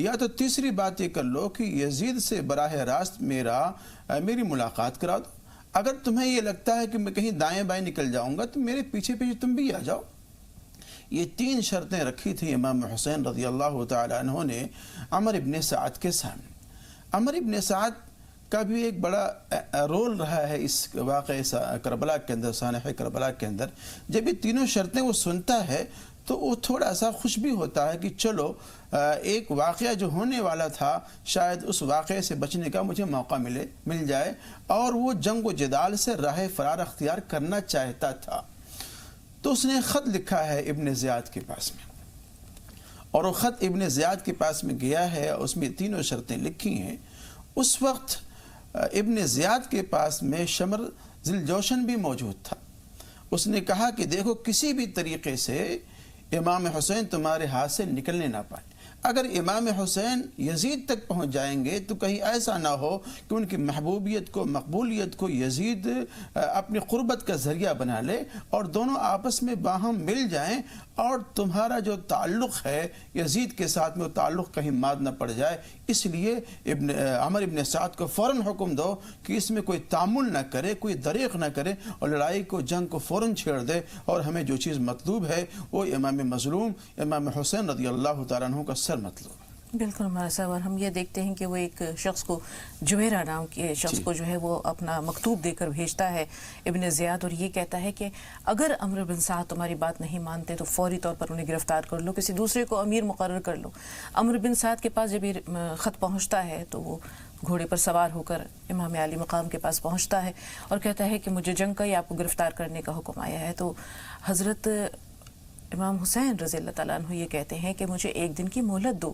یا تو تیسری بات یہ کر لو کہ یزید سے براہ راست میری ملاقات کرا دو. اگر تمہیں یہ لگتا ہے کہ میں کہیں دائیں بائیں نکل جاؤں گا تو میرے پیچھے پیچھے تم بھی آ جاؤ. یہ 3 شرطیں رکھی تھیں امام حسین رضی اللہ تعالی عنہ نے عمر ابن سعد کے سامنے. عمر ابن سعد کا بھی ایک بڑا رول رہا ہے اس واقعے کربلا کے اندر، سانحہ کربلا کے اندر. جب یہ تینوں شرطیں وہ سنتا ہے تو وہ تھوڑا سا خوش بھی ہوتا ہے کہ چلو ایک واقعہ جو ہونے والا تھا شاید اس واقعے سے بچنے کا مجھے موقع مل جائے، اور وہ جنگ و جدال سے راہ فرار اختیار کرنا چاہتا تھا. تو اس نے خط لکھا ہے ابن زیاد کے پاس میں، اور وہ خط ابن زیاد کے پاس میں گیا ہے، اس میں تینوں شرطیں لکھی ہیں. اس وقت ابن زیاد کے پاس میں شمر ذوالجوشن بھی موجود تھا. اس نے کہا کہ دیکھو کسی بھی طریقے سے امام حسین تمہارے ہاتھ سے نکلنے نہ پائے. اگر امام حسین یزید تک پہنچ جائیں گے تو کہیں ایسا نہ ہو کہ ان کی محبوبیت کو، مقبولیت کو یزید اپنی قربت کا ذریعہ بنا لے اور دونوں آپس میں باہم مل جائیں، اور تمہارا جو تعلق ہے یزید کے ساتھ میں وہ تعلق کہیں ماد نہ پڑ جائے. اس لیے عمر ابن سعد کو فوراً حکم دو کہ اس میں کوئی تعامل نہ کرے، کوئی دریغ نہ کرے، اور لڑائی کو، جنگ کو فوراً چھیڑ دے، اور ہمیں جو چیز مطلوب ہے وہ امام مظلوم امام حسین رضی اللہ تعالیٰ عنہ کا سر مطلوب ہے. بالکل ہمارا صاحب. اور ہم یہ دیکھتے ہیں کہ وہ ایک شخص کو، جویرہ نام کے شخص کو جو ہے وہ اپنا مکتوب دے کر بھیجتا ہے ابن زیاد، اور یہ کہتا ہے کہ اگر عمرو بن سعد تمہاری بات نہیں مانتے تو فوری طور پر انہیں گرفتار کر لو، کسی دوسرے کو امیر مقرر کر لو. عمرو بن سعد کے پاس جب یہ خط پہنچتا ہے تو وہ گھوڑے پر سوار ہو کر امام علی مقام کے پاس پہنچتا ہے اور کہتا ہے کہ مجھے جنگ کا یا آپ کو گرفتار کرنے کا حکم آیا ہے. تو حضرت امام حسین رضی اللہ تعالیٰ عنہ یہ کہتے ہیں کہ مجھے 1 دن کی مہلت دو،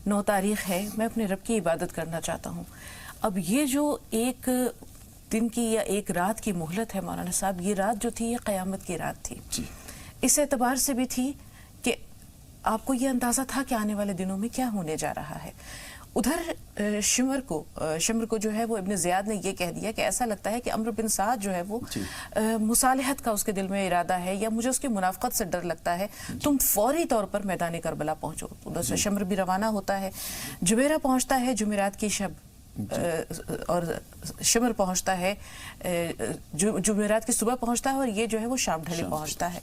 9 تاریخ ہے، میں اپنے رب کی عبادت کرنا چاہتا ہوں. اب یہ جو 1 دن کی یا 1 رات کی مہلت ہے مولانا صاحب، یہ رات جو تھی یہ قیامت کی رات تھی. اس اعتبار سے بھی تھی کہ آپ کو یہ اندازہ تھا کہ آنے والے دنوں میں کیا ہونے جا رہا ہے. ادھر شمر کو جو ہے وہ ابن زیاد نے یہ کہہ دیا کہ ایسا لگتا ہے کہ عمرو بن سعد جو ہے وہ مصالحت کا اس کے دل میں ارادہ ہے، یا مجھے اس کی منافقت سے ڈر لگتا ہے، تم فوری طور پر میدان کربلا پہنچو. ادھر سے شمر بھی روانہ ہوتا ہے، جبیرہ پہنچتا ہے جمعرات کی شب، اور شمر پہنچتا ہے جمعرات کی صبح پہنچتا ہے، اور یہ جو ہے وہ شام ڈھلے پہنچتا ہے.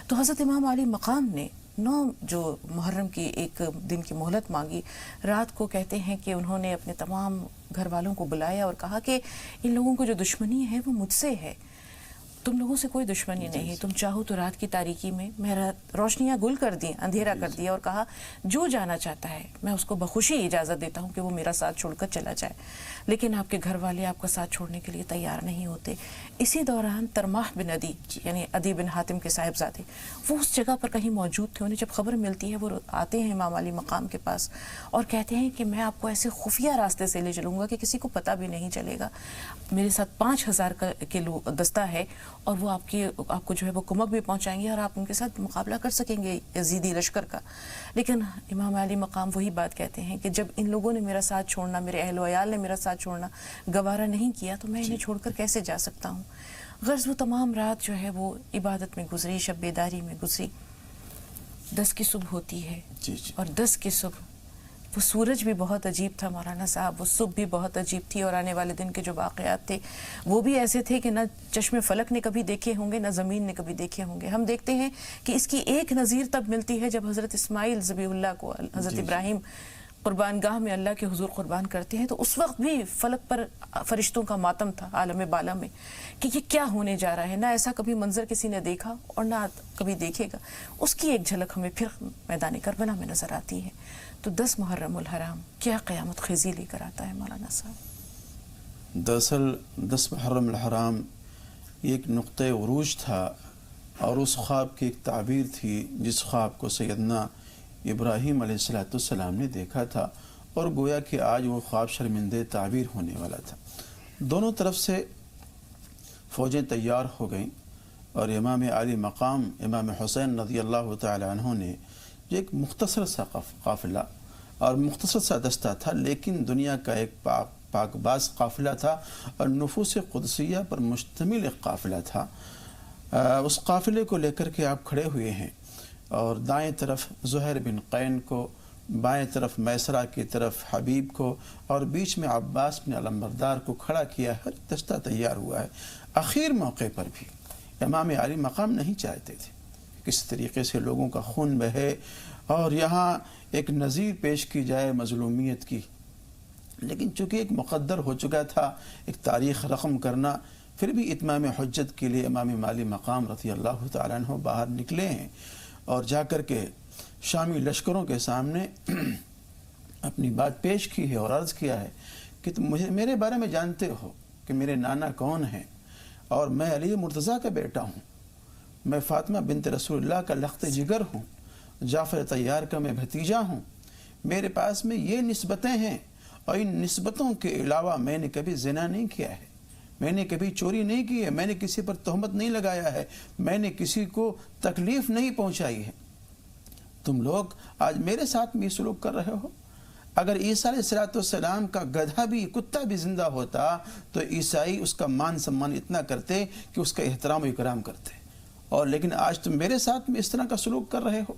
تو حضرت امام علی مقام نے 9 جو محرم کی 1 دن کی مہلت مانگی. رات کو کہتے ہیں کہ انہوں نے اپنے تمام گھر والوں کو بلایا اور کہا کہ ان لوگوں کو جو دشمنی ہے وہ مجھ سے ہے، تم لوگوں سے کوئی دشمنی نہیں. تم چاہو تو رات کی تاریکی میں روشنیاں گل کر دیں، اندھیرا کر دیا، اور کہا جو جانا چاہتا ہے میں اس کو بخوشی اجازت دیتا ہوں کہ وہ میرا ساتھ چھوڑ کر چلا جائے، لیکن آپ کے گھر والے آپ کا ساتھ چھوڑنے کے لیے تیار نہیں ہوتے. اسی دوران ترماح بن عدی یعنی عدی بن حاتم کے صاحبزادے وہ اس جگہ پر کہیں موجود تھے. انہیں جب خبر ملتی ہے وہ آتے ہیں امام علی مقام کے پاس اور کہتے ہیں کہ میں آپ کو ایسے خفیہ راستے سے لے چلوں گا کہ کسی کو پتہ بھی نہیں چلے گا. میرے ساتھ 5000 کا دستہ ہے، اور وہ آپ کو جو ہے وہ کمک بھی پہنچائیں گے اور آپ ان کے ساتھ مقابلہ کر سکیں گے یزیدی لشکر کا. لیکن امام علی مقام وہی بات کہتے ہیں کہ جب ان لوگوں نے میرا ساتھ چھوڑنا، میرے اہل و عیال نے میرا ساتھ چھوڑنا گوارا نہیں کیا تو میں انہیں چھوڑ کر کیسے جا سکتا ہوں. غرض وہ تمام رات جو ہے وہ عبادت میں گزری، شب بیداری میں گزری. 10 کی صبح ہوتی ہے، اور 10 کی صبح وہ سورج بھی بہت عجیب تھا مولانا صاحب، وہ صبح بھی بہت عجیب تھی، اور آنے والے دن کے جو واقعات تھے وہ بھی ایسے تھے کہ نہ چشم فلک نے کبھی دیکھے ہوں گے، نہ زمین نے کبھی دیکھے ہوں گے. ہم دیکھتے ہیں کہ اس کی ایک نظیر تب ملتی ہے جب حضرت اسماعیل ذبیح اللہ کو حضرت ابراہیم قربان گاہ میں اللہ کے حضور قربان کرتے ہیں. تو اس وقت بھی فلک پر فرشتوں کا ماتم تھا عالم بالا میں کہ یہ کیا ہونے جا رہا ہے. نہ ایسا کبھی منظر کسی نے دیکھا اور نہ کبھی دیکھے گا. اس کی ایک جھلک ہمیں پھر میدان کربلا میں نظر آتی ہے. تو 10 محرم الحرام کیا قیامت خیزی لے کر آتا ہے مولانا صاحب؟ دراصل 10 محرم الحرام یہ ایک نقطۂ عروج تھا، اور اس خواب کی ایک تعبیر تھی جس خواب کو سیدنا ابراہیم علیہ السلام نے دیکھا تھا، اور گویا کہ آج وہ خواب شرمندہ تعبیر ہونے والا تھا. دونوں طرف سے فوجیں تیار ہو گئیں، اور امام علی مقام امام حسین رضی اللہ تعالی عنہ نے جو ایک مختصر سا قافلہ اور مختصر سا دستہ تھا، لیکن دنیا کا ایک پاک باز قافلہ تھا اور نفوس قدسیہ پر مشتمل ایک قافلہ تھا. اس قافلے کو لے کر کے آپ کھڑے ہوئے ہیں، اور دائیں طرف زہیر بن قین کو بائیں طرف میسرہ کی طرف حبیب کو اور بیچ میں عباس بن علمبردار کو کھڑا کیا ہے، دستہ تیار ہوا ہے۔ آخر موقع پر بھی امام علی مقام نہیں چاہتے تھے کس طریقے سے لوگوں کا خون بہے اور یہاں ایک نظیر پیش کی جائے مظلومیت کی، لیکن چونکہ ایک مقدر ہو چکا تھا ایک تاریخ رقم کرنا، پھر بھی اتمام حجت کے لیے امام علی مقام رضی اللہ تعالیٰ عنہ باہر نکلے ہیں اور جا کر کے شامی لشکروں کے سامنے اپنی بات پیش کی ہے اور عرض کیا ہے کہ تم میرے بارے میں جانتے ہو کہ میرے نانا کون ہیں، اور میں علی مرتضیٰ کا بیٹا ہوں، میں فاطمہ بنت رسول اللہ کا لخت جگر ہوں، جعفر طیار کا میں بھتیجا ہوں، میرے پاس میں یہ نسبتیں ہیں، اور ان نسبتوں کے علاوہ میں نے کبھی زنا نہیں کیا ہے، میں نے کبھی چوری نہیں کی ہے، میں نے کسی پر تہمت نہیں لگایا ہے، میں نے کسی کو تکلیف نہیں پہنچائی ہے۔ تم لوگ آج میرے ساتھ بھی سلوک کر رہے ہو۔ اگر عیسیٰ علیہ السلام کا گدھا بھی کتا بھی زندہ ہوتا تو عیسائی اس کا مان سمان اتنا کرتے کہ اس کا احترام و اکرام کرتے، اور لیکن آج تم میرے ساتھ میں اس طرح کا سلوک کر رہے ہو۔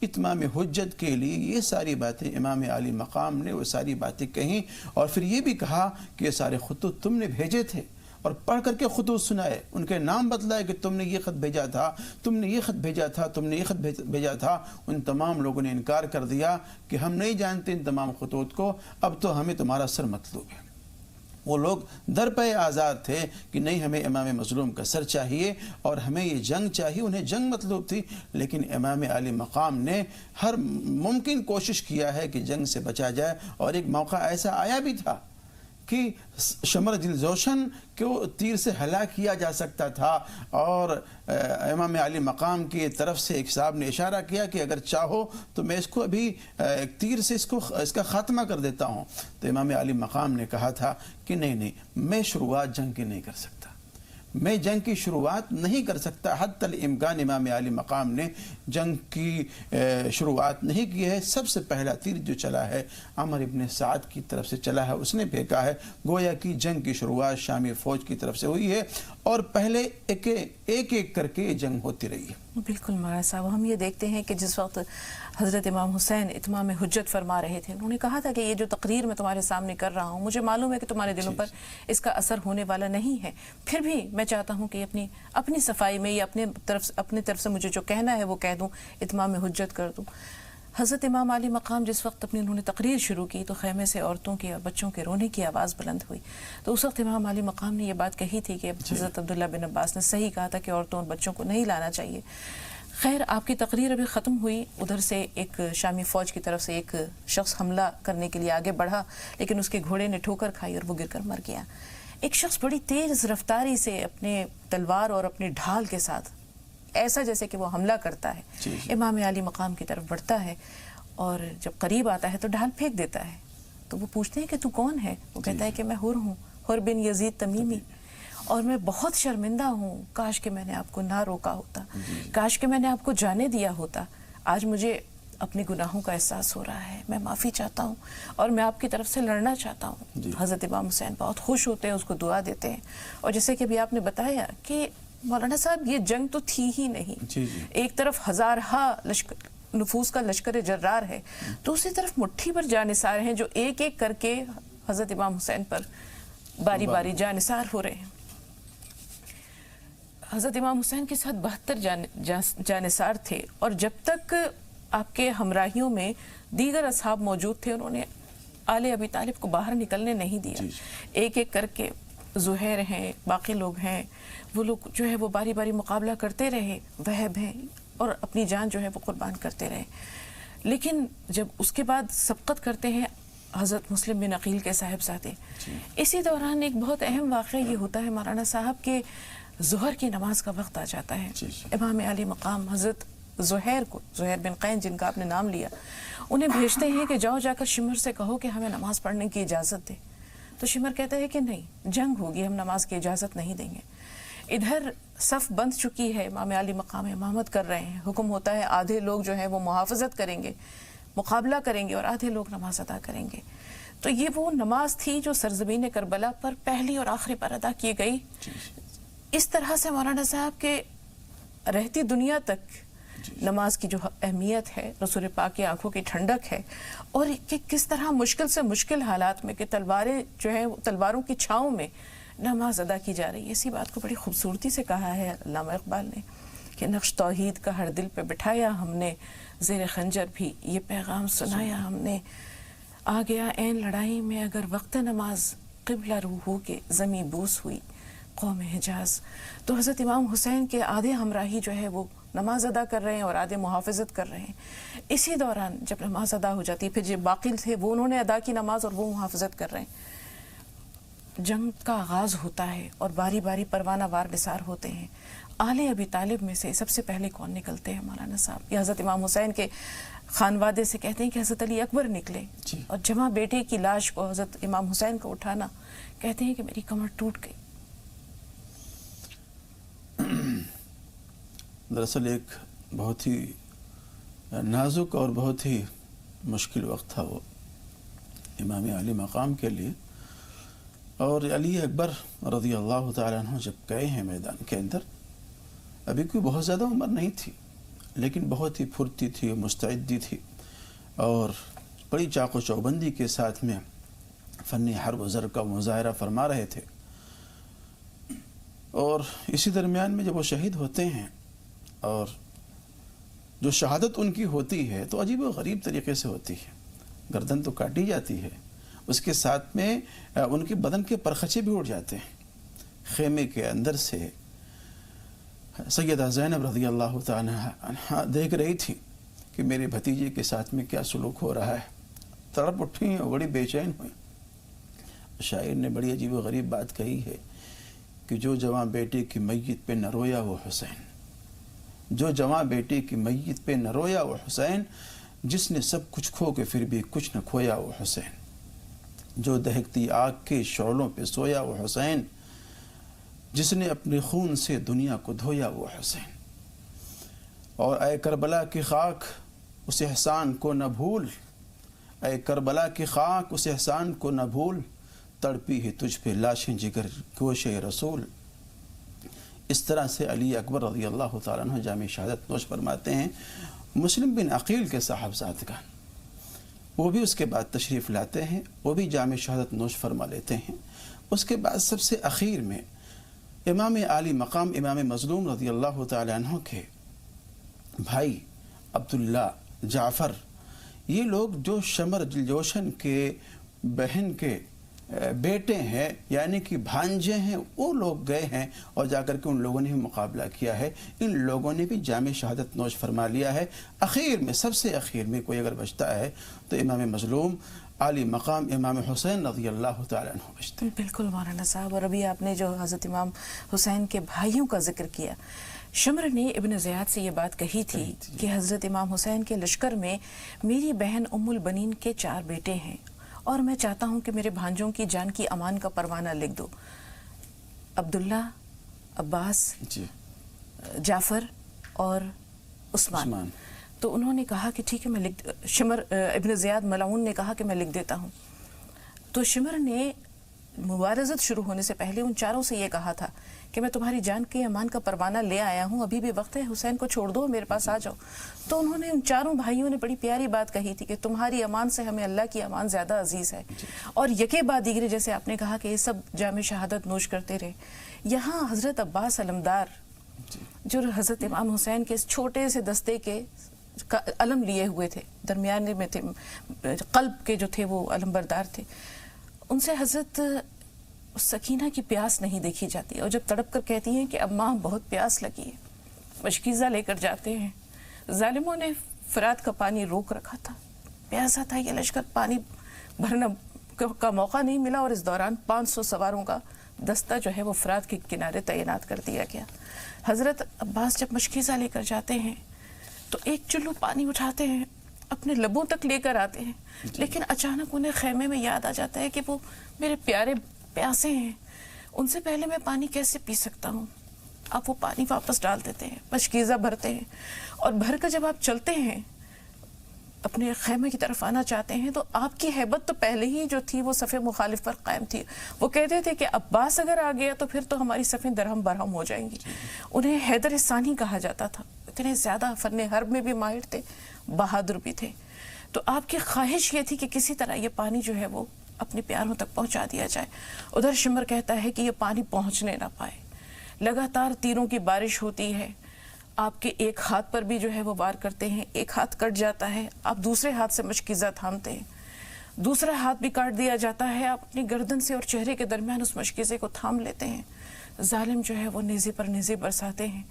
اتمام حجت کے لیے یہ ساری باتیں امام علی مقام نے وہ ساری باتیں کہیں، اور پھر یہ بھی کہا کہ یہ سارے خطوط تم نے بھیجے تھے، اور پڑھ کر کے خطوط سنائے، ان کے نام بتلائے کہ تم نے یہ خط بھیجا تھا، تم نے یہ خط بھیجا تھا، تم نے یہ خط بھیجا تھا۔ ان تمام لوگوں نے انکار کر دیا کہ ہم نہیں جانتے ان تمام خطوط کو، اب تو ہمیں تمہارا سر مطلوب ہے۔ وہ لوگ در پہ آزاد تھے کہ نہیں، ہمیں امام مظلوم کا سر چاہیے اور ہمیں یہ جنگ چاہیے، انہیں جنگ مطلوب تھی، لیکن امام علی مقام نے ہر ممکن کوشش کیا ہے کہ جنگ سے بچا جائے، اور ایک موقع ایسا آیا بھی تھا کہ شمر دلجوشن کو تیر سے ہلاک کیا جا سکتا تھا، اور امام علی مقام کی طرف سے ایک صاحب نے اشارہ کیا کہ اگر چاہو تو میں اس کو ابھی تیر سے اس کا خاتمہ کر دیتا ہوں، تو امام علی مقام نے کہا تھا کہ نہیں، میں شروعات جنگ کی نہیں کر سکتا، میں جنگ کی شروعات نہیں کر سکتا۔ حتی الامکان امام علی مقام نے جنگ کی شروعات نہیں کی ہے۔ سب سے پہلا تیر جو چلا ہے عمر ابن سعد کی طرف سے چلا ہے، اس نے پھینکا ہے، گویا کی جنگ کی شروعات شامی فوج کی طرف سے ہوئی ہے، اور پہلے ایک ایک کر کے جنگ ہوتی رہی ہے۔ بالکل مولانا صاحب، ہم یہ دیکھتے ہیں کہ جس وقت حضرت امام حسین اتمام حجت فرما رہے تھے، انہوں نے کہا تھا کہ یہ جو تقریر میں تمہارے سامنے کر رہا ہوں، مجھے معلوم ہے کہ تمہارے دلوں پر اس کا اثر ہونے والا نہیں ہے، پھر بھی میں چاہتا ہوں کہ اپنی صفائی میں یا اپنی طرف سے مجھے جو کہنا ہے وہ کہہ دوں، اتمام حجت کر دوں۔ حضرت امام علی مقام جس وقت انہوں نے تقریر شروع کی تو خیمے سے عورتوں کی اور بچوں کے رونے کی آواز بلند ہوئی، تو اس وقت امام علی مقام نے یہ بات کہی تھی کہ حضرت عبداللہ بن عباس نے صحیح کہا تھا کہ عورتوں اور بچوں کو نہیں لانا چاہیے۔ خیر، آپ کی تقریر ابھی ختم ہوئی، ادھر سے ایک شامی فوج کی طرف سے ایک شخص حملہ کرنے کے لیے آگے بڑھا، لیکن اس کے گھوڑے نے ٹھوکر کھائی اور وہ گر کر مر گیا۔ ایک شخص بڑی تیز رفتاری سے اپنے تلوار اور اپنے ڈھال کے ساتھ ایسا جیسے کہ وہ حملہ کرتا ہے، امام علی مقام کی طرف بڑھتا ہے، اور جب قریب آتا ہے تو ڈھال پھینک دیتا ہے۔ تو وہ پوچھتے ہیں کہ تو کون ہے؟ وہ کہتا ہے کہ میں حر ہوں، حر بن یزید تمیمی، اور میں بہت شرمندہ ہوں، کاش کہ میں نے آپ کو نہ روکا ہوتا، کاش کہ میں نے آپ کو جانے دیا ہوتا، آج مجھے اپنے گناہوں کا احساس ہو رہا ہے، میں معافی چاہتا ہوں اور میں آپ کی طرف سے لڑنا چاہتا ہوں۔ حضرت امام حسین بہت خوش ہوتے ہیں، اس کو دعا دیتے ہیں، اور جیسے کہ ابھی آپ نے بتایا کہ مولانا صاحب یہ جنگ تو تھی ہی نہیں، ایک طرف ہزارہا نفوس کا لشکر جرار ہے، دوسری طرف مٹھی پر جانثار ہیں جو ایک ایک کر کے حضرت امام حسین پر باری باری جانثار ہو رہے ہیں۔ حضرت امام حسین کے ساتھ 72 جانثار تھے، اور جب تک آپ کے ہمراہیوں میں دیگر اصحاب موجود تھے انہوں نے آل ابی طالب کو باہر نکلنے نہیں دیا۔ ایک ایک کر کے زہیر ہیں، باقی لوگ ہیں، وہ لوگ جو ہے وہ باری باری مقابلہ کرتے رہے، وہب ہیں، اور اپنی جان جو ہے وہ قربان کرتے رہے۔ لیکن جب اس کے بعد سبقت کرتے ہیں حضرت مسلم بن عقیل کے صاحبزادے، اسی دوران ایک بہت اہم واقعہ یہ ہوتا ہے مولانا صاحب کہ ظہر کی نماز کا وقت آ جاتا ہے۔ امام علی مقام حضرت زہیر کو، زہیر بن قین جن کا آپ نے نام لیا، انہیں بھیجتے ہیں کہ جاؤ جا کر شمر سے کہو کہ ہمیں نماز پڑھنے کی اجازت دے۔ تو شمر کہتا ہے کہ نہیں، جنگ ہوگی، ہم نماز کی اجازت نہیں دیں گے۔ ادھر صف بند چکی ہے، امام علی مقام امامت کر رہے ہیں، حکم ہوتا ہے آدھے لوگ جو ہیں وہ محافظت کریں گے، مقابلہ کریں گے، اور آدھے لوگ نماز ادا کریں گے۔ تو یہ وہ نماز تھی جو سرزمین کربلا پر پہلی اور آخری پر ادا کی گئی۔ اس طرح سے مولانا صاحب کے رہتی دنیا تک نماز کی جو اہمیت ہے، رسول پاک کی آنکھوں کی ٹھنڈک ہے، اور کہ کس طرح مشکل سے مشکل حالات میں کہ تلواریں جو ہیں تلواروں کی چھاؤں میں نماز ادا کی جا رہی ہے. اسی بات کو بڑی خوبصورتی سے کہا ہے علامہ اقبال نے کہ نقش توحید کا ہر دل پہ بٹھایا ہم نے، زیر خنجر بھی یہ پیغام سنایا ہم نے. آ گیا عین لڑائی میں اگر وقت نماز، قبلہ روح ہو کے زمیں بوس ہوئی قوم حجاز. تو حضرت امام حسین کے آدھے ہمراہی جو ہے وہ نماز ادا کر رہے ہیں اور آدھے محافظت کر رہے ہیں. اسی دوران جب نماز ادا ہو جاتی، پھر جو باقی تھے وہ انہوں نے ادا کی نماز اور وہ محافظت کر رہے ہیں. جنگ کا آغاز ہوتا ہے اور باری باری پروانہ وار نثار ہوتے ہیں. آل ابی طالب میں سے سب سے پہلے کون نکلتے ہیں مولانا صاحب؟ یہ حضرت امام حسین کے خانوادے سے کہتے ہیں کہ حضرت علی اکبر نکلے اور جمع بیٹے کی لاش کو حضرت امام حسین کو اٹھانا، کہتے ہیں کہ میری کمر ٹوٹ گئی. دراصل ایک بہت ہی نازک اور بہت ہی مشکل وقت تھا وہ امام علی مقام کے لیے. اور علی اکبر رضی اللہ تعالیٰ عنہ جب گئے ہیں میدان کے اندر، ابھی کوئی بہت زیادہ عمر نہیں تھی لیکن بہت ہی پھرتی تھی، مستعدی تھی اور بڑی چاق و چوبندی کے ساتھ میں فن حرب و زر کا مظاہرہ فرما رہے تھے. اور اسی درمیان میں جب وہ شہید ہوتے ہیں اور جو شہادت ان کی ہوتی ہے تو عجیب و غریب طریقے سے ہوتی ہے. گردن تو کاٹی جاتی ہے، اس کے ساتھ میں ان کے بدن کے پرخچے بھی اڑ جاتے ہیں. خیمے کے اندر سے سیدہ زینب رضی اللہ تعالی عنہا دیکھ رہی تھی کہ میرے بھتیجے کے ساتھ میں کیا سلوک ہو رہا ہے. تڑپ اٹھی اور بڑی بے چین ہوئی. شاعر نے بڑی عجیب و غریب بات کہی ہے کہ جو جواں بیٹے کی میت پہ نہ رویا وہ حسین، جو جواں بیٹے کی میت پہ نہ رویا وہ حسین، جس نے سب کچھ کھو کے پھر بھی کچھ نہ کھویا وہ حسین، جو دہکتی آگ کے شعلوں پہ سویا وہ حسین، جس نے اپنے خون سے دنیا کو دھویا وہ حسین. اور اے کربلا کی خاک اس احسان کو نہ بھول، اے کربلا کی خاک اس احسان کو نہ بھول، تڑپی ہے تجھ پہ لاشیں جگر گوشے رسول. اس طرح سے علی اکبر رضی اللہ تعالیٰ عنہ جامع شہادت نوش فرماتے ہیں. مسلم بن عقیل کے صاحبزادگان وہ بھی اس کے بعد تشریف لاتے ہیں، وہ بھی جامع شہادت نوش فرما لیتے ہیں. اس کے بعد سب سے اخیر میں امام عالی مقام امام مظلوم رضی اللہ تعالیٰ عنہ کے بھائی عبداللہ جعفر، یہ لوگ جو شمر جوشن کے بہن کے بیٹے ہیں یعنی کہ بھانجے ہیں، وہ لوگ گئے ہیں اور جا کر کے ان لوگوں نے بھی مقابلہ کیا ہے. ان لوگوں نے بھی جامع شہادت نوش فرما لیا ہے. اخیر میں سب سے اخیر میں کوئی اگر بچتا ہے تو امام مظلوم عالی مقام امام حسین رضی اللہ تعالیٰ عنہ بچتے ہیں. بالکل مولانا صاحب. اور ابھی آپ نے جو حضرت امام حسین کے بھائیوں کا ذکر کیا، شمر نے ابن زیاد سے یہ بات کہی تھی کہ حضرت امام حسین کے لشکر میں میری بہن ام البنین کے 4 بیٹے ہیں اور میں چاہتا ہوں کہ میرے بھانجوں کی جان کی امان کا پروانہ لکھ دو. عبداللہ، عباس، جعفر اور عثمان. تو انہوں نے کہا کہ ٹھیک ہے میں شمر ابن زیاد ملعون نے کہا کہ میں لکھ دیتا ہوں. تو شمر نے مبارزت شروع ہونے سے پہلے ان 4 سے یہ کہا تھا کہ میں تمہاری جان کے امان کا پروانہ لے آیا ہوں، ابھی بھی وقت ہے، حسین کو چھوڑ دو، میرے پاس آ جاؤ. تو انہوں نے ان 4 بھائیوں نے بڑی پیاری بات کہی تھی کہ تمہاری امان سے ہمیں اللہ کی امان زیادہ عزیز ہے. اور یکے بعد دیگرے جیسے آپ نے کہا کہ یہ سب جامع شہادت نوش کرتے رہے. یہاں حضرت عباس علمدار جو حضرت امام حسین کے اس چھوٹے سے دستے کے علم لیے ہوئے تھے، درمیانے میں تھے، قلب کے جو تھے وہ علم بردار تھے، ان سے حضرت سکینہ کی پیاس نہیں دیکھی جاتی. اور جب تڑپ کر کہتی ہیں کہ اماں بہت پیاس لگی ہے، مشکیزہ لے کر جاتے ہیں. ظالموں نے فرات کا پانی روک رکھا تھا، پیاسا تھا یہ لشکر، پانی بھرنا کا موقع نہیں ملا اور اس دوران 500 سواروں کا دستہ جو ہے وہ فرات کے کنارے تعینات کر دیا گیا. حضرت عباس جب مشکیزہ لے کر جاتے ہیں تو ایک چلو پانی اٹھاتے ہیں، اپنے لبوں تک لے کر آتے ہیں، لیکن اچانک انہیں خیمے میں یاد آ جاتا ہے کہ وہ میرے پیارے پیاسے ہیں، ان سے پہلے میں پانی کیسے پی سکتا ہوں. آپ وہ پانی واپس ڈال دیتے ہیں، مشکیزہ بھرتے ہیں اور بھر کر جب آپ چلتے ہیں اپنے خیمے کی طرف آنا چاہتے ہیں تو آپ کی ہیبت تو پہلے ہی جو تھی وہ صف مخالف پر قائم تھی. وہ کہتے تھے کہ عباس اگر آ گیا تو پھر تو ہماری صفیں درہم برہم ہو جائیں گی. انہیں حیدر ثانی کہا جاتا تھا. اتنے زیادہ فن حرب میں بھی ماہر تھے، بہادر بھی تھے. تو آپ کی خواہش یہ تھی کہ کسی طرح یہ پانی جو ہے وہ اپنے پیاروں تک پہنچا دیا جائے. ادھر شمر کہتا ہے کہ یہ پانی پہنچنے نہ پائے. لگاتار تیروں کی بارش ہوتی ہے. آپ کے ایک ہاتھ پر بھی جو ہے وہ وار کرتے ہیں، ایک ہاتھ کٹ جاتا ہے، آپ دوسرے ہاتھ سے مشکیزہ تھامتے ہیں، دوسرا ہاتھ بھی کاٹ دیا جاتا ہے، آپ اپنی گردن سے اور چہرے کے درمیان اس مشکیزے کو تھام لیتے ہیں. ظالم جو ہے وہ نیزے پر نیزے برساتے ہیں،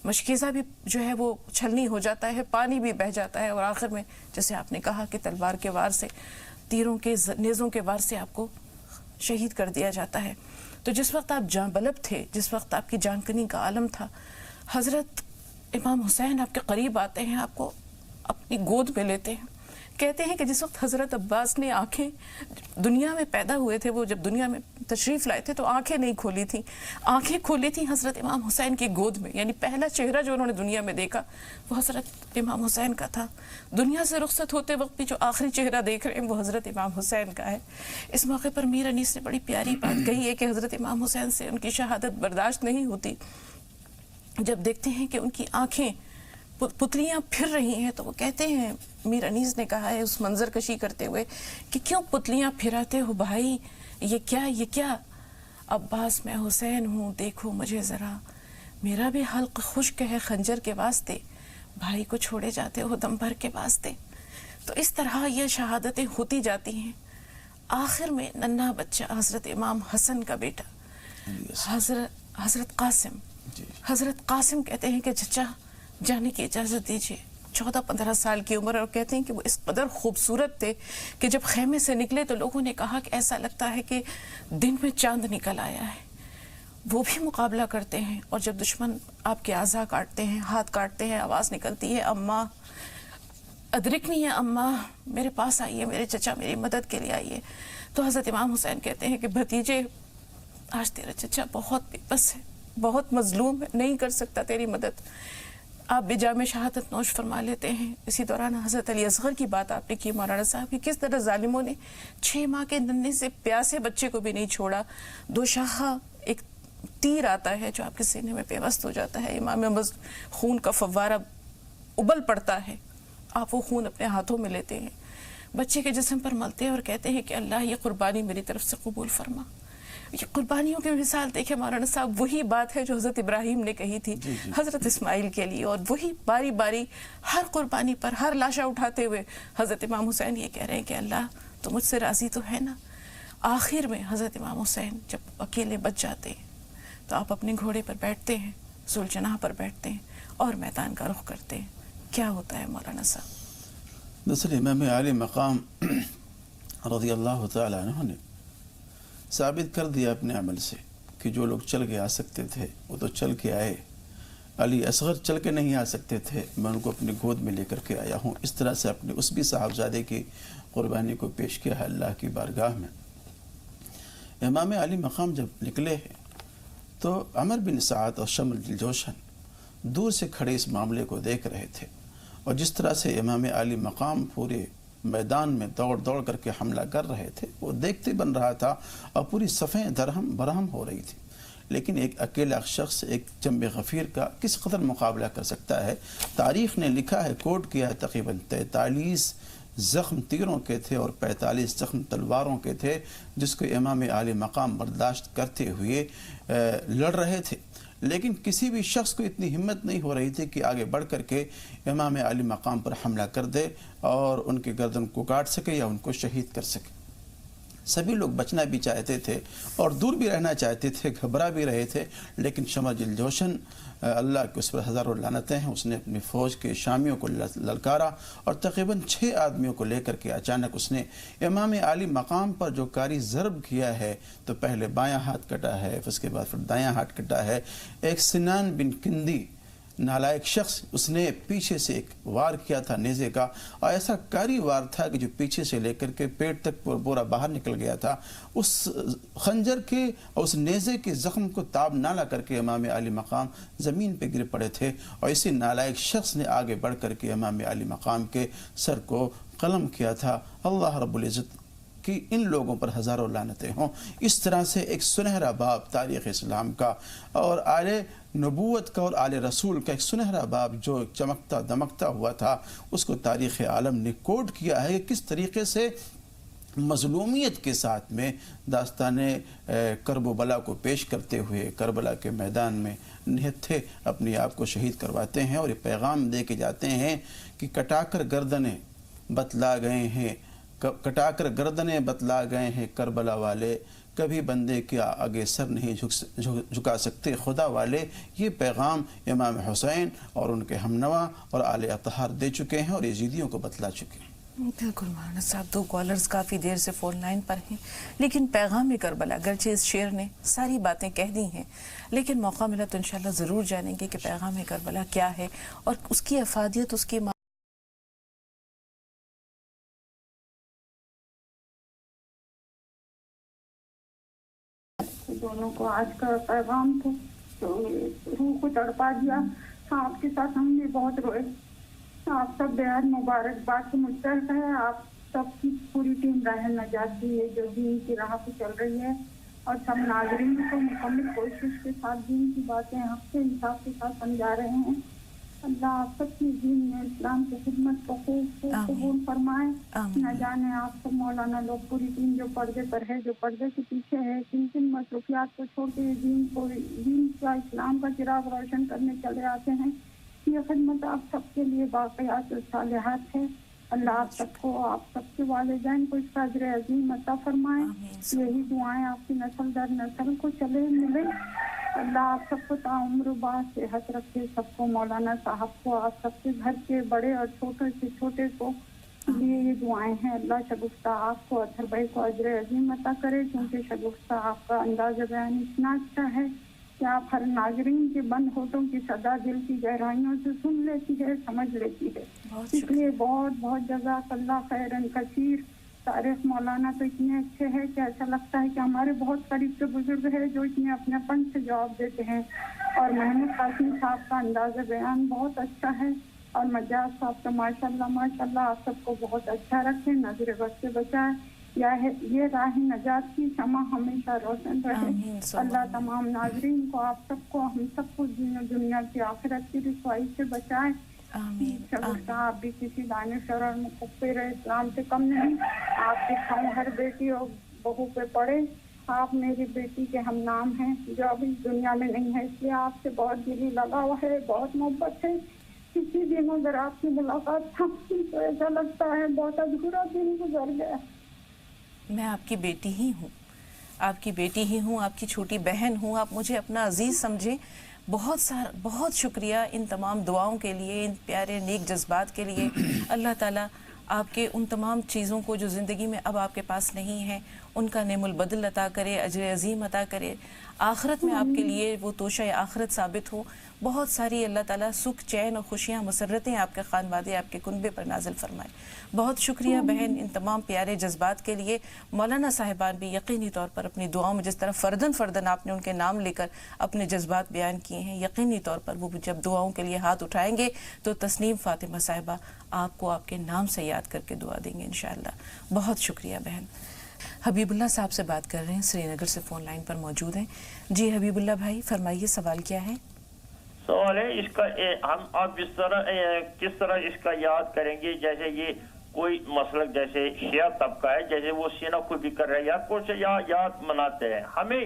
مشکیزہ بھی جو ہے وہ چھلنی ہو جاتا ہے، پانی بھی بہہ جاتا ہے، اور آخر میں جیسے آپ نے کہا کہ تلوار کے وار سے، تیروں کے نیزوں کے وار سے آپ کو شہید کر دیا جاتا ہے. تو جس وقت آپ جاں بلب تھے، جس وقت آپ کی جان کنی کا عالم تھا، حضرت امام حسین آپ کے قریب آتے ہیں، آپ کو اپنی گود میں لیتے ہیں. کہتے ہیں کہ جس وقت حضرت عباس نے آنکھیں دنیا میں پیدا ہوئے تھے، وہ جب دنیا میں تشریف لائے تھے تو آنکھیں نہیں کھولی تھیں. آنکھیں کھولی تھیں حضرت امام حسین کی گود میں. یعنی پہلا چہرہ جو انہوں نے دنیا میں دیکھا وہ حضرت امام حسین کا تھا. دنیا سے رخصت ہوتے وقت بھی جو آخری چہرہ دیکھ رہے ہیں وہ حضرت امام حسین کا ہے. اس موقع پر میر انیس نے بڑی پیاری بات کہی ہے کہ حضرت امام حسین سے ان کی شہادت برداشت نہیں ہوتی. جب دیکھتے ہیں کہ ان کی آنکھیں پتلیاں پھر رہی ہیں تو وہ کہتے ہیں، میر انیس نے کہا ہے اس منظر کشی کرتے ہوئے کہ کیوں پتلیاں پھراتے ہو بھائی، یہ کیا؟ عباس میں حسین ہوں، دیکھو مجھے ذرا، میرا بھی حلق خشک ہے خنجر کے واسطے، بھائی کو چھوڑے جاتے ہو دم بھر کے واسطے. تو اس طرح یہ شہادتیں ہوتی جاتی ہیں. آخر میں ننھا بچہ حضرت امام حسن کا بیٹا حضرت قاسم، حضرت قاسم کہتے ہیں کہ چچا جانے کی اجازت دیجیے. 14-15 سال کی عمر، اور کہتے ہیں کہ وہ اس قدر خوبصورت تھے کہ جب خیمے سے نکلے تو لوگوں نے کہا کہ ایسا لگتا ہے کہ دن میں چاند نکل آیا ہے. وہ بھی مقابلہ کرتے ہیں، اور جب دشمن آپ کے اعضاء کاٹتے ہیں، ہاتھ کاٹتے ہیں، آواز نکلتی ہے اماں ادرکنی ہے، اماں میرے پاس آئیے، میرے چچا میری مدد کے لیے آئیے. تو حضرت امام حسین کہتے ہیں کہ بھتیجے آج تیرا چچا بہت بے بس ہے، بہت مظلوم ہے، نہیں کر سکتا تیری مدد. آپ بھی جام شہادت نوش فرما لیتے ہیں. اسی دوران حضرت علی اصغر کی بات آپ نے کی مولانا صاحب، کہ کس طرح ظالموں نے 6 ماہ کے ننھے سے پیاسے بچے کو بھی نہیں چھوڑا. 2 شاخہ ایک تیر آتا ہے جو آپ کے سینے میں پیوست ہو جاتا ہے، امام خون کا فوارہ ابل پڑتا ہے، آپ وہ خون اپنے ہاتھوں میں لیتے ہیں، بچے کے جسم پر ملتے ہیں اور کہتے ہیں کہ اللہ یہ قربانی میری طرف سے قبول فرما. یہ قربانیوں کی مثال دیکھیں مولانا صاحب، وہی بات ہے جو حضرت ابراہیم نے کہی تھی حضرت اسماعیل کے لیے، اور وہی باری باری ہر قربانی پر ہر لاشا اٹھاتے ہوئے حضرت امام حسین یہ کہہ رہے ہیں کہ اللہ تو مجھ سے راضی تو ہے نا. آخر میں حضرت امام حسین جب اکیلے بچ جاتے ہیں تو آپ اپنے گھوڑے پر بیٹھتے ہیں، ذوالجناح پر بیٹھتے ہیں اور میدان کا رخ کرتے ہیں. کیا ہوتا ہے مولانا صاحب؟ دراصل امام عالی مقام رضی اللہ تعالی عنہ نے ثابت کر دیا اپنے عمل سے کہ جو لوگ چل کے آ سکتے تھے وہ تو چل کے آئے. علی اصغر چل کے نہیں آ سکتے تھے، میں ان کو اپنی گود میں لے کر کے آیا ہوں. اس طرح سے اپنے اس بھی صاحبزادے کی قربانی کو پیش کیا ہے اللہ کی بارگاہ میں. امام علی مقام جب نکلے ہیں تو عمر بن سعد اور شمر دلجوشن دور سے کھڑے اس معاملے کو دیکھ رہے تھے، اور جس طرح سے امام علی مقام پورے میدان میں دوڑ کر کے حملہ کر رہے تھے وہ دیکھتے بن رہا تھا، اور پوری صفیں درہم برہم ہو رہی تھی. لیکن ایک اکیلا شخص ایک جنب غفیر کا کس قدر مقابلہ کر سکتا ہے؟ تاریخ نے لکھا ہے، کوٹ کیا ہے، تقریباً 43 زخم تیروں کے تھے اور 45 زخم تلواروں کے تھے، جس کو امام علی مقام برداشت کرتے ہوئے لڑ رہے تھے. لیکن کسی بھی شخص کو اتنی ہمت نہیں ہو رہی تھی کہ آگے بڑھ کر کے امام علی مقام پر حملہ کر دے اور ان کی گردن کو کاٹ سکے یا ان کو شہید کر سکے. سبھی لوگ بچنا بھی چاہتے تھے اور دور بھی رہنا چاہتے تھے، گھبرا بھی رہے تھے. لیکن شمر دلجوشن، اللہ کے اس پر ہزاروں لعنتیں ہیں، اس نے اپنی فوج کے شامیوں کو للکارا اور تقریباً 6 آدمیوں کو لے کر کے اچانک اس نے امام علی مقام پر جو کاری ضرب کیا ہے، تو پہلے بایاں ہاتھ کٹا ہے، اس کے بعد پھر دایاں ہاتھ کٹا ہے. ایک سنان بن کندی نالائق شخص، اس نے پیچھے سے ایک وار کیا تھا نیزے کا، اور ایسا کاری وار تھا کہ جو پیچھے سے لے کر کے پیٹ تک پورا باہر نکل گیا تھا. اس خنجر کے اور اس نیزے کے زخم کو تاب نہ لا کر کے امام علی مقام زمین پہ گر پڑے تھے، اور اسی نالائق شخص نے آگے بڑھ کر کے امام علی مقام کے سر کو قلم کیا تھا. اللہ رب العزت کہ ان لوگوں پر ہزاروں لعنتیں ہوں۔ اس طرح سے ایک سنہرا باب تاریخ اسلام کا اور آل نبوت کا اور آل رسول کا ایک سنہرا باب جو چمکتا دمکتا ہوا تھا، اس کو تاریخ عالم نے کوڈ کیا ہے کہ کس طریقے سے مظلومیت کے ساتھ میں داستان کرب و بلا کو پیش کرتے ہوئے کربلا کے میدان میں نہتھے اپنے آپ کو شہید کرواتے ہیں، اور یہ پیغام دے کے جاتے ہیں کہ کٹا کر گردنیں بتلا گئے ہیں کربلا والے، کبھی بندے کے آگے سر نہیں جھکا سکتے خدا والے۔ یہ پیغام امام حسین اور ان کے ہمنوا اور آل اطہار دے چکے ہیں اور یزیدیوں کو بتلا چکے ہیں۔ بالکل مولانا صاحب، 2 کالرز کافی دیر سے فون لائن پر ہیں، لیکن پیغام کربلا اگرچہ اس شعر نے ساری باتیں کہہ دی ہیں، لیکن موقع ملا تو انشاءاللہ ضرور جانیں گے کہ پیغام کربلا کیا ہے اور اس کی افادیت، اس کی دونوں کو آج کا پیغام تو روح کو تڑپا دیا۔ آپ کے ساتھ ہم نے بہت روئے۔ آپ سب بےحد مبارکباد سے مستحق ہے۔ آپ سب کی پوری ٹیم راہ نجات کی ہے جو دین کی راہ پہ چل رہی ہے، اور سب ناظرین کو مکمل کوشش کے ساتھ دین کی باتیں حق سے انصاف کے ساتھ سمجھا رہے ہیں۔ اللہ آپ سب کی دین میں اسلام کی خدمت کو خوب قبول فرمائے۔ نہ جانے آپ سب مولانا لوگ پوری ٹیم جو پردے پر ہے، جو پردے کے پیچھے ہے، کن کن مصروفیات کو چھوڑ کے دین کا اسلام کا چراغ روشن کرنے چلے آتے ہیں۔ یہ خدمت آپ سب کے لیے باقیات صالحات ہے۔ اللہ آپ سب کو، آپ سب کے والدین کو اس کا اجر عظیم عطا فرمائے۔ یہی دعائیں آپ کی نسل در نسل کو چلے ملے۔ اللہ آپ سب کو تعمر و باز صحت رکھے، سب کو، مولانا صاحب کو، آپ سب کے گھر کے بڑے اور چھوٹے سے چھوٹے کو لیے یہ دعائیں ہیں۔ اللہ شگفتہ آپ کو، اطہر بھائی کو اجر عظیم عطا کرے، کیونکہ شگفتہ آپ کا انداز بیان اتنا اچھا ہے کہ آپ ہر ناظرین کے بند ہونٹوں کی صدا دل کی گہرائیوں سے سن لیتی ہے، سمجھ لیتی ہے۔ اس لیے بہت بہت جزاک اللہ خیرن کثیر۔ تاریخ مولانا تو اتنے اچھے ہیں کہ ایسا لگتا ہے کہ ہمارے بہت قریب کے بزرگ ہیں جو اتنے اپنے پن سے جواب دیتے ہیں، اور محمود قاسم صاحب کا انداز بیان بہت اچھا ہے، اور مجاز صاحب کا ماشاءاللہ آپ سب کو بہت اچھا رکھے، نظر بد سے بچائے۔ یہ راہ نجات کی شمع ہمیشہ روشن رہے۔ اللہ تمام ناظرین کو، آپ سب کو، ہم سب کو دین و دنیا کی آخرت کی رسوائی سے بچائے۔ شگفتہ آپ بھی کسی دانشور اور مقبر اسلام سے کم نہیں۔ آپ کی چھاؤں ہر بیٹی اور بہو پہ پڑے۔ آپ میری بیٹی کے ہم نام ہیں جو ابھی دنیا میں نہیں ہے، اس لیے آپ سے بہت دلی لگاؤ ہے، بہت محبت ہے۔ کسی دن اگر آپ کی ملاقات تھی تو ایسا لگتا ہے بہت ادھورا دن گزر گیا۔ میں آپ کی بیٹی ہی ہوں، آپ کی بیٹی ہی ہوں، آپ کی چھوٹی بہن ہوں، آپ مجھے اپنا عزیز سمجھیں۔ بہت شکریہ ان تمام دعاؤں کے لیے، ان پیارے نیک جذبات کے لیے۔ اللہ تعالیٰ آپ کے ان تمام چیزوں کو جو زندگی میں اب آپ کے پاس نہیں ہیں، ان کا نعم البدل عطا کرے، اجر عظیم عطا کرے، آخرت میں آپ کے لیے وہ توشہ آخرت ثابت ہو۔ بہت ساری اللہ تعالیٰ سکھ، چین اور خوشیاں، مسرتیں آپ کے خانوادے، آپ کے کنبے پر نازل فرمائے۔ بہت شکریہ بہن ان تمام پیارے جذبات کے لیے۔ مولانا صاحبان بھی یقینی طور پر اپنی دعاؤں میں جس طرح فردن آپ نے ان کے نام لے کر اپنے جذبات بیان کیے ہیں، یقینی طور پر وہ جب دعاؤں کے لیے ہاتھ اٹھائیں گے تو تسنیم فاطمہ صاحبہ آپ کو آپ کے نام سے یاد کر کے دعا دیں گے انشاءاللہ۔ بہت شکریہ بہن۔ حبیب اللہ صاحب سے بات کر رہے ہیں، سری نگر سے فون لائن پر موجود ہیں۔ جی حبیب اللہ بھائی فرمائیے، سوال کیا ہے؟ سوال ہے اس کا، ہم آپ کس طرح اس کا یاد کریں گے؟ جیسے یہ کوئی مسلک جیسے شیعہ طبقہ ہے، جیسے وہ سینہ خوبی کر رہے ہیں یا کچھ یاد مناتے ہیں، ہمیں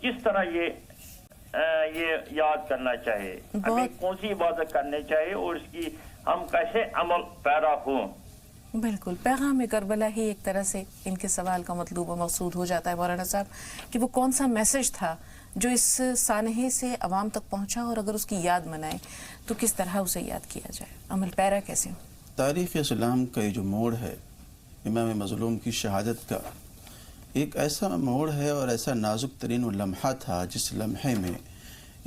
کس طرح یہ یاد کرنا چاہیے؟ ہمیں کون سی عبادت کرنی چاہیے اور اس کی ہم کیسے عمل پیرا ہوں؟ بالکل، پیغام کربلا ہی ایک طرح سے ان کے سوال کا مطلوب و مقصود ہو جاتا ہے مولانا صاحب، کہ وہ کون سا میسج تھا جو اس سانحے سے عوام تک پہنچا، اور اگر اس کی یاد منائیں تو کس طرح اسے یاد کیا جائے، عمل پیرا کیسے ہو؟ تاریخ اسلام کا یہ جو موڑ ہے امام مظلوم کی شہادت کا، ایک ایسا موڑ ہے اور ایسا نازک ترین لمحہ تھا جس لمحے میں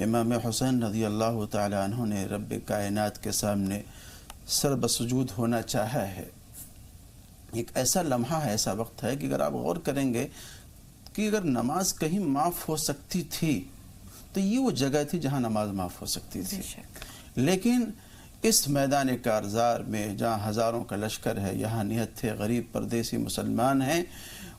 امام حسین رضی اللہ تعالی عنہ نے رب کائنات کے سامنے سر بسجود ہونا چاہا ہے۔ ایک ایسا لمحہ ہے، ایسا وقت ہے کہ اگر آپ غور کریں گے کہ اگر نماز کہیں معاف ہو سکتی تھی تو یہ وہ جگہ تھی جہاں نماز معاف ہو سکتی تھی، لیکن اس میدان کارزار میں جہاں ہزاروں کا لشکر ہے، یہاں نہت تھے غریب پردیسی مسلمان ہیں،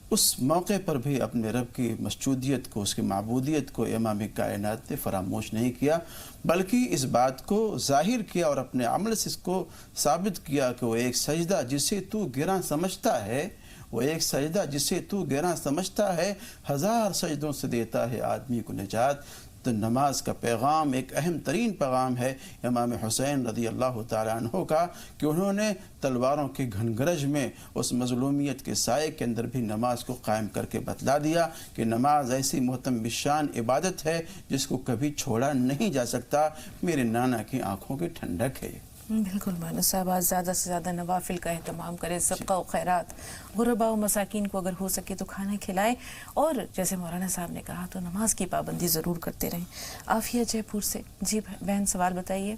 اس موقع پر بھی اپنے رب کی مسجودیت کو، اس کی معبودیت کو امام کائنات نے فراموش نہیں کیا، بلکہ اس بات کو ظاہر کیا اور اپنے عمل سے اس کو ثابت کیا کہ وہ ایک سجدہ جسے تو گراں سمجھتا ہے، وہ ایک سجدہ جسے تو گراں سمجھتا ہے، ہزار سجدوں سے دیتا ہے آدمی کو نجات۔ تو نماز کا پیغام ایک اہم ترین پیغام ہے امام حسین رضی اللہ تعالیٰ عنہ کا، کہ انہوں نے تلواروں کے گھنگرج میں اس مظلومیت کے سائے کے اندر بھی نماز کو قائم کر کے بتلا دیا کہ نماز ایسی محتم بشان عبادت ہے جس کو کبھی چھوڑا نہیں جا سکتا۔ میرے نانا کی آنکھوں کی ٹھنڈک ہے۔ بالکل مولانا صاحب، آج زیادہ سے زیادہ نوافل کا اہتمام کریں، صدقہ و خیرات، غرباء و مساکین کو اگر ہو سکے تو کھانا کھلائیں، اور جیسے مولانا صاحب نے کہا تو نماز کی پابندی ضرور کرتے رہیں۔ عافیہ جے پور سے، جی بہن سوال بتائیے۔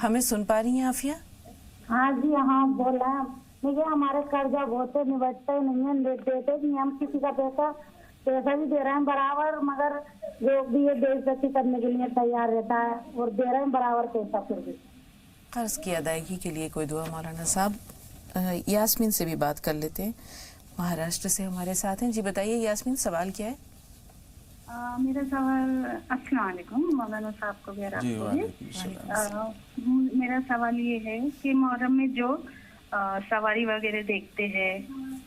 ہمیں سن پا رہی ہیں عافیہ؟ ہاں جی ہاں بولا، مجھے ہمارے قرضہ بہت نبٹتے نہیں ہیں، دیتے نہیں ہم کسی کا پیسہ بھی دے رہے ہیں برابر، مگر لوگ بھی یہ بے عزتی کرنے کے لیے تیار رہتا ہے اور دے رہے ہیں برابر پیسہ پھر بھی۔ قرض کی ادائیگی کے لیے کوئی دعا مولانا صاحب؟ یاسمین سے بھی بات کر لیتے ہیں، مہاراشٹر سے ہمارے ساتھ ہیں۔ جی بتائیے یاسمین، سوال کیا ہے؟ میرا سوال، السلام علیکم مولانا صاحب کو میرا جی وعلیکم السلام۔ میرا سوال یہ ہے کہ محرم میں جو سواری وغیرہ دیکھتے ہیں،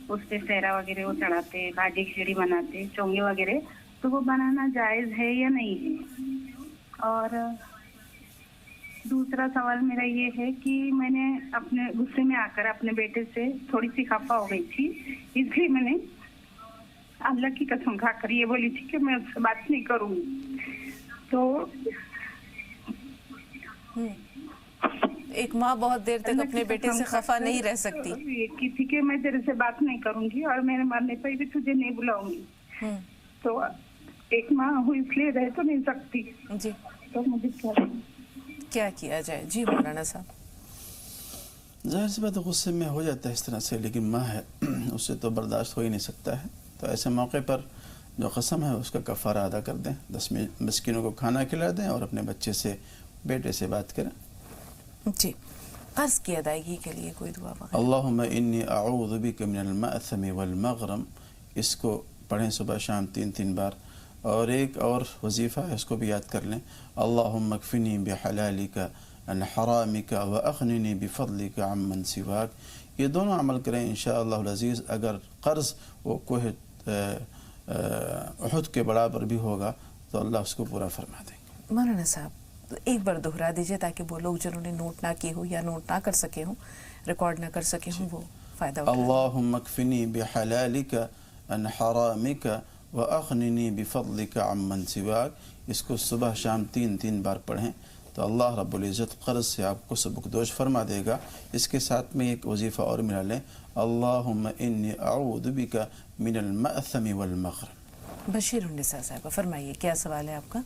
اس پہ سہرا وغیرہ وہ چڑھاتے، بھاجی کھچڑی بناتے، چونگے وغیرہ، تو وہ بنانا جائز ہے یا نہیں ہے؟ اور دوسرا سوال میرا یہ ہے کہ میں نے اپنے غصے میں آ کر اپنے بیٹے سے تھوڑی سی خفا ہو گئی تھی، اس لیے میں نے اللہ کی قسم کھا کر یہ بولی تھی کہ میں اس سے بات نہیں کروں گی۔ تو ایک ماں بہت دیر تک اپنے بیٹے سے خفا نہیں رہ سکتی، یہ کی تھی کہ میں تیرے سے بات نہیں کروں گی اور میرے مرنے پہ بھی تجھے نہیں بلاؤں گی۔ تو ایک ماں ہوں اس لیے رہ تو نہیں سکتی، جی تو مجھے کیا کیا جائے؟ جی مولانا صاحب۔ ظاہر سی بات غصے میں ہو جاتا ہے اس طرح سے، لیکن ماں ہے اس سے تو برداشت ہو ہی نہیں سکتا ہے، تو ایسے موقع پر جو قسم ہے اس کا کفارہ ادا کر دیں، 10 مسکینوں کو کھانا کھلا دیں اور اپنے بچے سے، بیٹے سے بات کریں۔ جی، قرض کی ادائیگی کے لیے کوئی دعا وغیرہ؟ اللہم انی اعوذ بک من المأثم والمغرم، اس کو پڑھیں صبح شام 3 بار، اور ایک اور وظیفہ ہے اس کو بھی یاد کر لیں، اللہم اکفنی بحلالک عن حرامک واغننی بفضلک عمن سواک۔ یہ دونوں عمل کریں انشاءاللہ العزیز۔ اگر قرض وہ کوہ احد کے برابر بھی ہوگا تو اللہ اس کو پورا فرما دیں گے۔ مولانا صاحب ایک بار دہرا دیجئے تاکہ وہ لوگ جنہوں نے نوٹ نہ کی ہو یا نوٹ نہ کر سکے ہوں، ریکارڈ نہ کر سکے ہوں، وہ فائدہ اٹھائیں۔ اللہم اکفنی بحلالک عن حرامک واغننی بفضلک عمن سواک۔ اس کو صبح شام 3 بار پڑھیں تو اللہ رب العزت قرض سے آپ کو سبکدوش فرما دے گا۔ اس کے ساتھ میں ایک وظیفہ اور ملا لیں، اللہم انی اعوذ بک من المأثم والمغرم۔ بشیر النساء صاحبہ فرمائیے، کیا سوال ہے آپ کا؟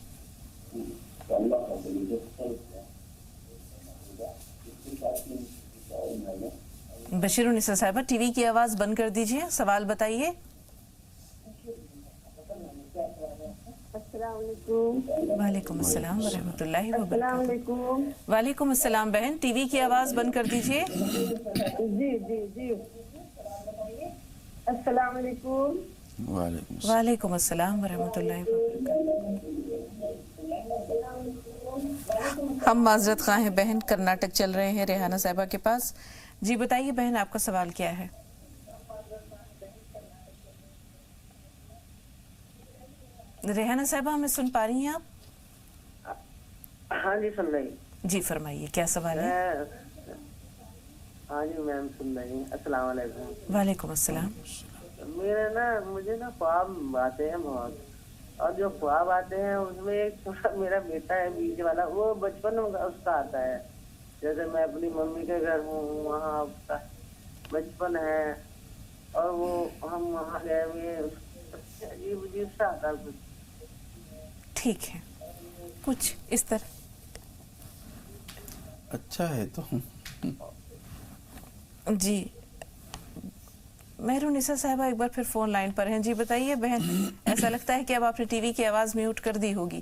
بشیر النساء صاحبہ ٹی وی کی آواز بند کر دیجئے، سوال بتائیے۔ السلام علیکم۔ وعلیکم السلام ورحمۃ اللہ السلام وبرکاتہ۔ علیکم۔ وعلیکم السلام بہن، ٹی وی کی آواز بند کر دیجئے۔ جی جی جی، السلام علیکم۔ وعلیکم السلام۔ وعلیکم السلام ورحمۃ اللہ وبرکاتہ۔ ہم معذرت خواہ ہیں بہن، کرناٹک چل رہے ہیں ریحانہ صاحبہ کے پاس۔ جی بتائیے بہن، آپ کا سوال کیا ہے؟ ریحانہ صاحبہ ہمیں سن پا رہی ہیں آپ؟ ہاں جی سن رہی۔ جی فرمائیے، کیا سوال ہے؟ ہاں جی میم سن رہی۔ السلام علیکم۔ وعلیکم السلام۔ مجھے خواب آتے ہیں بہت، اور جو خواب آتے ہیں اس میں ایک میرا بیٹا ہے بیچ والا، وہ بچپن اس کا آتا ہے، جیسے میں اپنی ممی کے گھر ہوں وہاں اس کا بچپن ہے، اور وہ ہم وہاں گئے ہوئے، عجیب عجیب سا آتا ہے کچھ۔ ٹھیک ہے، کچھ اس طرح اچھا ہے تو جی۔ مہرونسا صاحبہ ایک بار پھر فون لائن پر ہیں۔ جی بتائیے بہن، ایسا لگتا ہے کہ اب آپ نے ٹی وی کی آواز میوٹ کر دی ہوگی،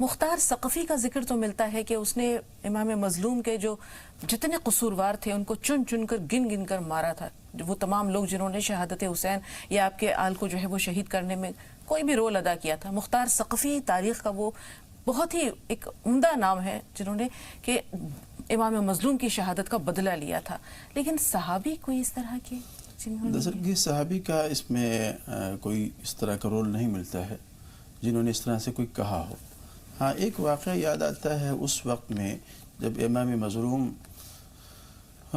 مختار ثقفی کا ذکر تو ملتا ہے کہ اس نے امام مظلوم کے جو جتنے قصوروار تھے ان کو چن چن کر گن گن کر مارا تھا. وہ تمام لوگ جنہوں نے شہادت حسین یا آپ کے آل کو جو ہے وہ شہید کرنے میں کوئی بھی رول ادا کیا تھا. مختار ثقفی تاریخ کا وہ بہت ہی ایک عمدہ نام ہے جنہوں نے کہ امام مظلوم کی شہادت کا بدلہ لیا تھا. لیکن صحابی کوئی اس طرح کے دراصل کہ صحابی کا اس میں کوئی اس طرح کا رول نہیں ملتا ہے جنہوں نے اس طرح سے کوئی کہا ہو. ہاں ایک واقعہ یاد آتا ہے اس وقت میں جب امام مظلوم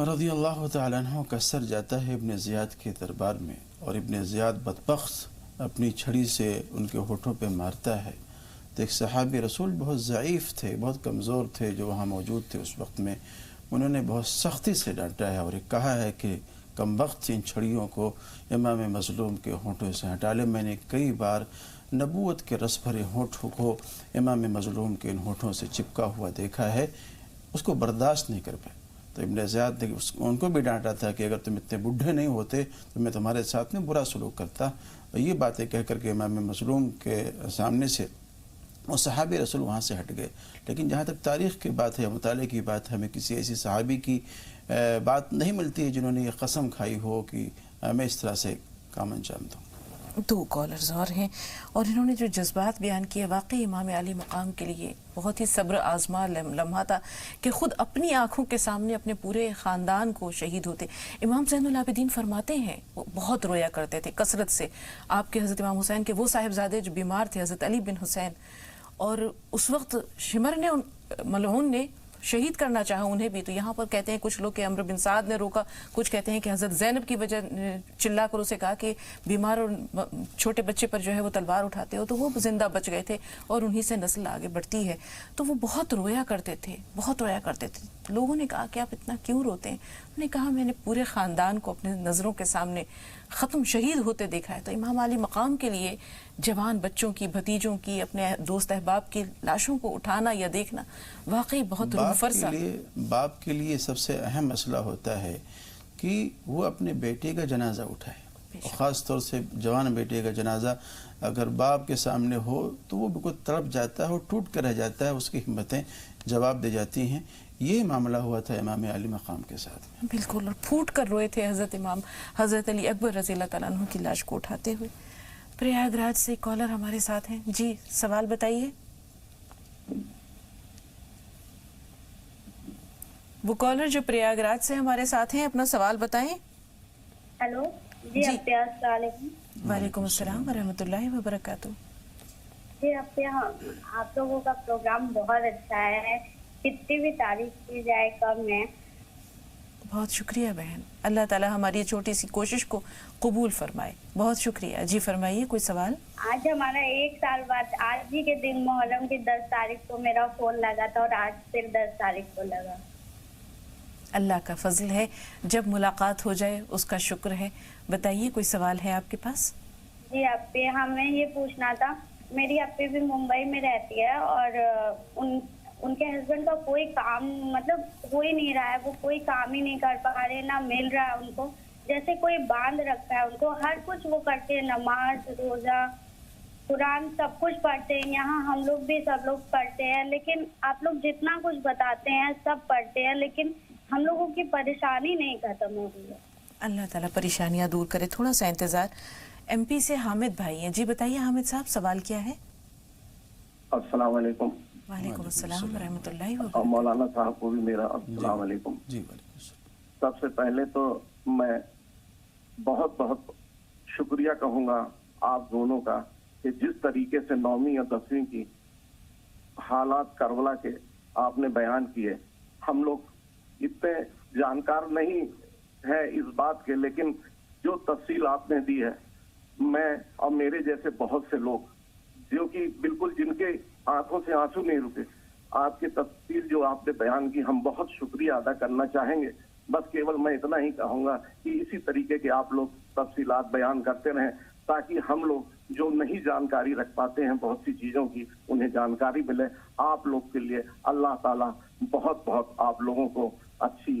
رضی اللہ تعالیٰ عنہ کا سر جاتا ہے ابن زیاد کے دربار میں اور ابن زیاد بدبخت اپنی چھڑی سے ان کے ہونٹوں پہ مارتا ہے. تو ایک صحابی رسول بہت ضعیف تھے, بہت کمزور تھے, جو وہاں موجود تھے اس وقت میں, انہوں نے بہت سختی سے ڈانٹا ہے اور کہا ہے کہ کم وقت ان چھڑیوں کو امام مظلوم کے ہونٹوں سے ہٹا لے. میں نے کئی بار نبوت کے رس بھرے ہونٹوں کو امام مظلوم کے ان ہونٹوں سے چپکا ہوا دیکھا ہے, اس کو برداشت نہیں کر پائے. تو ابن زیاد نے ان کو بھی ڈانٹا تھا کہ اگر تم اتنے بڈھے نہیں ہوتے تو میں تمہارے ساتھ میں برا سلوک کرتا. اور یہ باتیں کہہ کر کے امام مظلوم کے سامنے سے وہ صحابی رسول وہاں سے ہٹ گئے. لیکن جہاں تک تاریخ کی بات ہے, مطالعے کی بات ہے, ہمیں کسی ایسی صحابی کی بات نہیں ملتی ہے جنہوں نے یہ قسم کھائی ہو کہ میں اس طرح سے کام انجام دوں. 2 کالرز اور ہیں اور انہوں نے جو جذبات بیان کیے واقعی امام علی مقام کے لیے بہت ہی صبر آزما لمحہ تھا کہ خود اپنی آنکھوں کے سامنے اپنے پورے خاندان کو شہید ہوتے. امام زین العابدین فرماتے ہیں وہ بہت رویا کرتے تھے کثرت سے. آپ کے حضرت امام حسین کے وہ صاحبزادے جو بیمار تھے, حضرت علی بن حسین, اور اس وقت شمر نے ملعون نے شہید کرنا چاہا انہیں بھی. تو یہاں پر کہتے ہیں کچھ لوگ کہ عمرو بن سعد نے روکا, کچھ کہتے ہیں کہ حضرت زینب کی وجہ چلا کر اسے کہا کہ بیمار اور چھوٹے بچے پر جو ہے وہ تلوار اٹھاتے ہو, تو وہ زندہ بچ گئے تھے اور انہی سے نسل آگے بڑھتی ہے. تو وہ بہت رویا کرتے تھے, بہت رویا کرتے تھے. لوگوں نے کہا کہ آپ اتنا کیوں روتے ہیں؟ انہوں نے کہا میں نے پورے خاندان کو اپنے نظروں کے سامنے ختم شہید ہوتے دیکھا ہے. تو امام علی مقام کے لیے جوان بچوں کی, بھتیجوں کی, اپنے دوست احباب کی لاشوں کو اٹھانا یا دیکھنا واقعی بہت روح فرسا. باپ کے لیے سب سے اہم مسئلہ ہوتا ہے کہ وہ اپنے بیٹے کا جنازہ اٹھائے, اور خاص طور سے جوان بیٹے کا جنازہ اگر باپ کے سامنے ہو تو وہ بالکل تڑپ جاتا ہے اور ٹوٹ کر رہ جاتا ہے, اس کی ہمتیں جواب دے جاتی ہیں. یہ معاملہ ہوا تھا امام علی مقام کے ساتھ. بالکل, اور پھوٹ کر روئے تھے حضرت علی اکبر رضی اللہ تعالیٰ عنہ کی لاش کو اٹھاتے ہوئے. پریاگ راج سے کالر ہمارے ساتھ ہیں. جی سوال بتائیے. وہ کالر جو پریاگ راج سے ہمارے ساتھ ہیں اپنا سوال بتائیں. ہیلو جی السلام علیکم. وعلیکم السلام ورحمۃ اللہ وبرکاتہ. جی آپ لوگوں کا پروگرام بہت اچھا ہے, کتنی بھی تعریف کی جائے کم ہے. بہت شکریہ بہن, اللہ تعالیٰ ہماری چھوٹی سی کوشش کو قبول فرمائے. بہت شکریہ. جی فرمائیے کوئی سوال. آج ہمارا 1 سال بعد آج ہی کے دن محرم کی 10 تاریخ کو میرا فون لگا تھا اور آج پھر 10 تاریخ کو لگا. اللہ کا فضل ہے, جب ملاقات ہو جائے اس کا شکر ہے. بتائیے کوئی سوال ہے آپ کے پاس. جی اپی, ہمیں یہ پوچھنا تھا, میری اپی بھی ممبئی میں رہتی ہے اور ان کے ہسبینڈ کا کوئی کام مطلب ہو ہی نہیں رہا ہے, وہ کوئی کام ہی نہیں کر پا رہے, نہ مل رہا ہے ان کو, جیسے کوئی باندھ رکھا ہے ان کو. ہر کچھ وہ کرتے ہیں, نماز روزہ قرآن سب کچھ پڑھتے ہیں, یہاں ہم لوگ بھی سب لوگ پڑھتے ہیں, لیکن آپ لوگ جتنا کچھ بتاتے ہیں سب پڑھتے ہیں, لیکن ہم لوگوں کی پریشانی نہیں ختم ہو رہی ہے. اللہ تعالیٰ پریشانیاں دور کرے. تھوڑا سا انتظار. ایم پی سے حامد بھائی ہیں. جی بتائیے حامد صاحب سوال کیا ہے. السلام علیکم. وعلیکم السلام ورحمۃ اللہ وبرکاتہ. مولانا صاحب کو بھی میرا السلام علیکم. سب سے پہلے تو میں بہت بہت شکریہ کہوں گا آپ دونوں کا کہ جس طریقے سے 9ویں اور 10ویں کی حالات کربلا کے آپ نے بیان کیے. ہم لوگ اتنے جانکار نہیں ہے اس بات کے, لیکن جو تفصیل آپ نے دی ہے, میں اور میرے جیسے بہت سے لوگ جو کہ بالکل جن کے آنکھوں سے آنسو نہیں رکے, آپ کی تفصیل جو آپ نے بیان کی, ہم بہت شکریہ ادا کرنا چاہیں گے. بس کیول میں اتنا ہی کہوں گا کہ اسی طریقے کے آپ لوگ تفصیلات بیان کرتے رہیں تاکہ ہم لوگ جو نہیں جانکاری رکھ پاتے ہیں بہت سی چیزوں کی, انہیں جانکاری ملے. آپ لوگ کے لیے اللہ تعالیٰ بہت بہت آپ لوگوں کو اچھی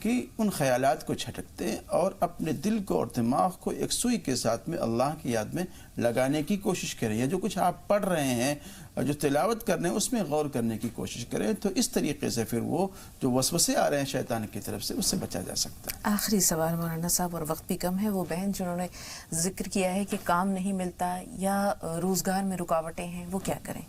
کہ ان خیالات کو جھٹکتے اور اپنے دل کو اور دماغ کو ایک سوئی کے ساتھ میں اللہ کی یاد میں لگانے کی کوشش کریں، یا جو کچھ آپ پڑھ رہے ہیں اور جو تلاوت کر رہے ہیں اس میں غور کرنے کی کوشش کریں، تو اس طریقے سے پھر وہ جو وسوسے آ رہے ہیں شیطان کی طرف سے اس سے بچا جا سکتا ہے۔ آخری سوال مولانا صاحب، اور وقت بھی کم ہے، وہ بہن جنہوں نے ذکر کیا ہے کہ کام نہیں ملتا یا روزگار میں رکاوٹیں ہیں، وہ کیا کریں؟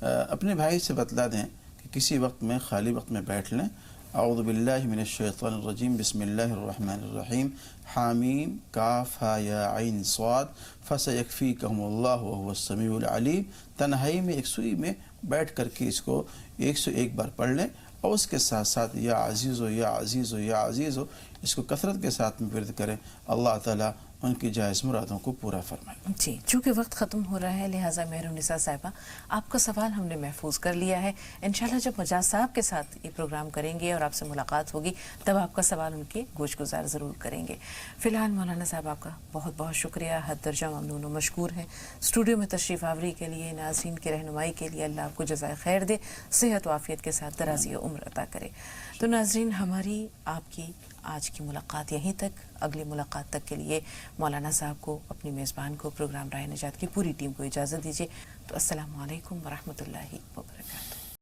اپنے بھائی سے بتلا دیں کہ کسی وقت میں خالی وقت میں بیٹھ لیں، اعوذ باللہ من الشیطان الرجیم، بسم اللہ الرحمن الرحیم، حامیم کاف ہا یا عین صاد فسیکفیکہم اللہ وہو السمیع العلیم، تنہائی میں ایک سوئی میں بیٹھ کر کے اس کو 101 بار پڑھ لیں، اور اس کے ساتھ ساتھ یا عزیز ہو یا عزیز ہو یا عزیز ہو اس کو کثرت کے ساتھ میں ورد کریں، اللہ تعالیٰ ان کی جائز مرادوں کو پورا فرمائے۔ جی، چونکہ وقت ختم ہو رہا ہے لہٰذا مہرالنساء صاحبہ آپ کا سوال ہم نے محفوظ کر لیا ہے۔ انشاءاللہ جب مجاز صاحب کے ساتھ یہ پروگرام کریں گے اور آپ سے ملاقات ہوگی تب آپ کا سوال ان کے گوش گزار ضرور کریں گے۔ فی الحال مولانا صاحب آپ کا بہت بہت شکریہ، حد درجہ ممنون و مشکور ہیں اسٹوڈیو میں تشریف آوری کے لیے، ناظرین کی رہنمائی کے لیے۔ اللہ آپ کو جزائے خیر دے، صحت و عافیت کے ساتھ درازی عمر عطا کرے۔ تو ناظرین، ہماری آپ کی آج کی ملاقات یہیں تک، اگلی ملاقات تک کے لیے مولانا صاحب کو، اپنی میزبان کو، پروگرام راہ نجات کی پوری ٹیم کو اجازت دیجیے۔ تو السلام علیکم ورحمۃ اللہ وبرکاتہ۔